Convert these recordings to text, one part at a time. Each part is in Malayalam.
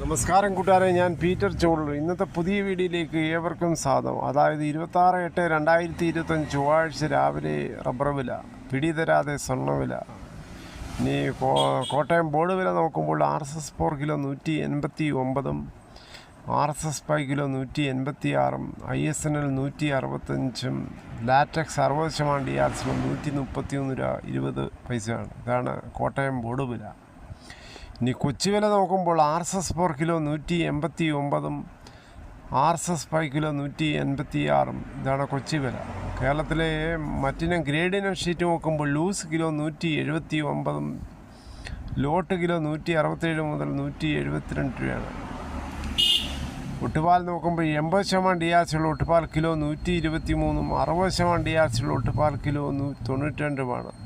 നമസ്കാരം കൂട്ടുകാരെ, ഞാൻ പീറ്റർ ചോളൂർ. ഇന്നത്തെ പുതിയ വീഡിയോയിലേക്ക് ഏവർക്കും സ്വാഗതം. അതായത് 26/8/2025 ചൊവ്വാഴ്ച രാവിലെ റബ്ബർ വില പിടിതരാതെ സ്വർണ്ണവില. ഇനി കോട്ടയം ബോർഡ് വില നോക്കുമ്പോൾ RSS 4 kilo 189, RSS 5 kilo 186, ISNL 165, latex 60% DRS 133 രൂപ 20 ഇതാണ് കോട്ടയം ബോർഡ് വില. ഇനി കൊച്ചി വില നോക്കുമ്പോൾ RSS 4 കിലോ 189, RSS 5 കിലോ 186 ഇതാണ് കൊച്ചി വില. കേരളത്തിലെ മറ്റിനം ഗ്രേഡിനം ഷീറ്റ് നോക്കുമ്പോൾ ലൂസ് കിലോ 179, ലോട്ട് കിലോ 167 മുതൽ 172 രൂപയാണ്. ഒട്ടുപാൽ നോക്കുമ്പോൾ 80% DRS ഉള്ള ഒട്ടുപാൽ കിലോ 123, 60% DRS ഉള്ള ഒട്ടുപാൽ കിലോ 92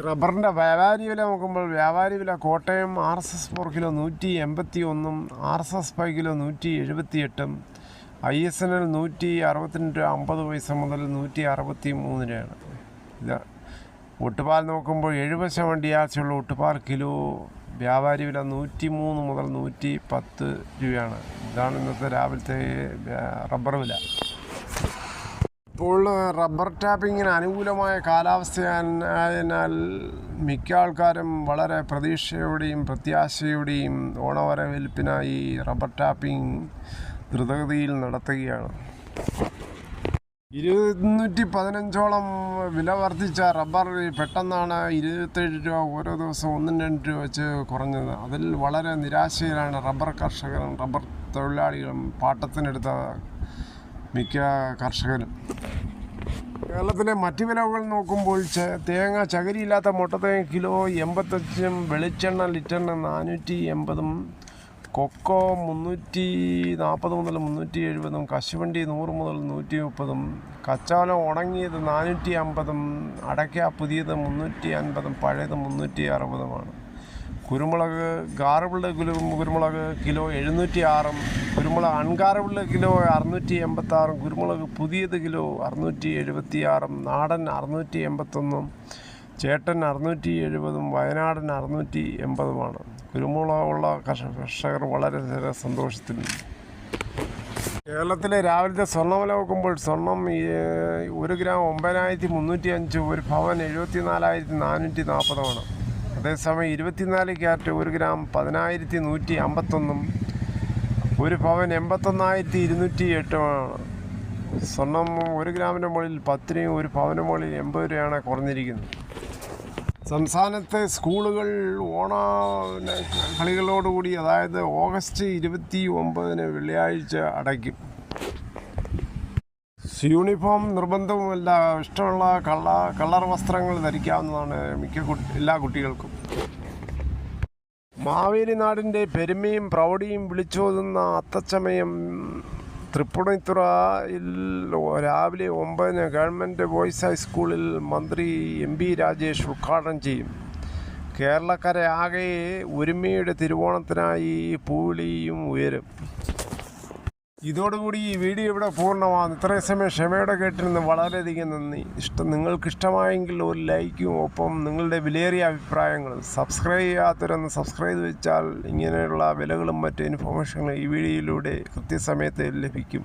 റബ്ബറിൻ്റെ വ്യാപാരി വില നോക്കുമ്പോൾ വ്യാപാരി വില Kottayam RSS 4 kilo 181, RSS 5 kilo 178, ISNL 162 രൂപ 50 മുതൽ 163 രൂപയാണ്. ഇത് ഒട്ടുപാൽ നോക്കുമ്പോൾ 70% DRS ഉള്ള ഒട്ടുപാൽ കിലോ വ്യാപാരി വില 103 മുതൽ 110 രൂപയാണ്. ഇതാണ് ഇന്നത്തെ രാവിലത്തെ റബ്ബർ വില. ഇപ്പോൾ റബ്ബർ ടാപ്പിങ്ങിന് അനുകൂലമായ കാലാവസ്ഥയായതിനാൽ മിക്ക ആൾക്കാരും വളരെ പ്രതീക്ഷയോടെയും പ്രത്യാശയോടെയും ഓണവരവേൽപ്പിനായി റബ്ബർ ടാപ്പിംഗ് ദ്രുതഗതിയിൽ നടത്തുകയാണ്. 215ഓളം വില വർദ്ധിച്ച റബ്ബർ പെട്ടെന്നാണ് 27 രൂപ ഓരോ ദിവസം 1-2 രൂപ വെച്ച് കുറഞ്ഞത്. അതിൽ വളരെ നിരാശയിലാണ് റബ്ബർ കർഷകരും റബ്ബർ തൊഴിലാളികളും പാട്ടത്തിനെടുത്ത മിക്ക കർഷകരും. കേരളത്തിലെ മറ്റ് വിലകൾ നോക്കുമ്പോൾ തേങ്ങ ചകിരിയില്ലാത്ത മുട്ടത്തേങ്ങ കിലോ 85, വെളിച്ചെണ്ണ ലിറ്ററിന് 480, കൊക്കോ 340 മുതൽ 370, കശുവണ്ടി 100 മുതൽ 130, കച്ചാവലം ഉണങ്ങിയത് 450, അടയ്ക്ക പുതിയത് 350, പഴയത് 360. കുരുമുളക് ഗാർബിൾഡ് കുരുമുളക് കിലോ 706, കുരുമുളക് അൺഗാർബിൾഡ് കിലോ 686, കുരുമുളക് പുതിയത് കിലോ 676, നാടൻ 681, ചേട്ടൻ 670, വയനാടൻ 680. കുരുമുളകുള്ള കർഷകർ വളരെ സന്തോഷത്തിൽ. കേരളത്തിലെ രാവിലത്തെ സ്വർണ്ണവില നോക്കുമ്പോൾ സ്വർണം 1 ഗ്രാം 9305, ഒരു പവൻ 74,440. അതേസമയം 24 ക്യാരറ്റ് 1 ഗ്രാം 10,151, ഒരു പവൻ 81,208. സ്വർണം 1 ഗ്രാമിൻ്റെ മുകളിൽ 10 രൂപയും ഒരു പവന് മുകളിൽ 80 രൂപയാണ് കുറഞ്ഞിരിക്കുന്നത്. സംസ്ഥാനത്തെ സ്കൂളുകൾ ഓണ കളികളോടുകൂടി, അതായത് ഓഗസ്റ്റ് 29 വെള്ളിയാഴ്ച അടയ്ക്കും. യൂണിഫോം നിർബന്ധവുമല്ല, ഇഷ്ടമുള്ള കളർ വസ്ത്രങ്ങൾ ധരിക്കാവുന്നതാണ് എല്ലാ കുട്ടികൾക്കും. മാവേലി നാടിൻ്റെ പെരുമയും പ്രൗഢിയും വിളിച്ചോതുന്ന അത്തച്ചമയം തൃപ്പൂണിത്തുറയിൽ രാവിലെ 9 ഗവൺമെൻറ് ബോയ്സ് ഹൈസ്കൂളിൽ മന്ത്രി MP രാജേഷ് ഉദ്ഘാടനം ചെയ്യും. കേരളക്കരയാകെ ഒരുമയുടെ തിരുവോണത്തിനായി പൂവിളിയും ഉയരും. ഇതോടുകൂടി ഈ വീഡിയോ ഇവിടെ പൂർണ്ണമാണ്. ഇത്രയും സമയം ക്ഷമയോടെ കേട്ടിരുന്ന് വളരെയധികം നന്ദി. നിങ്ങൾക്ക് ഇഷ്ടമായെങ്കിൽ ഒരു ലൈക്കും ഒപ്പം നിങ്ങളുടെ വിലയേറിയ അഭിപ്രായങ്ങളും. സബ്സ്ക്രൈബ് ചെയ്യാത്തവരൊന്ന് സബ്സ്ക്രൈബ് വെച്ചാൽ ഇങ്ങനെയുള്ള വിലകളും മറ്റ് ഇൻഫോർമേഷനും ഈ വീഡിയോയിലൂടെ കൃത്യസമയത്ത് ലഭിക്കും.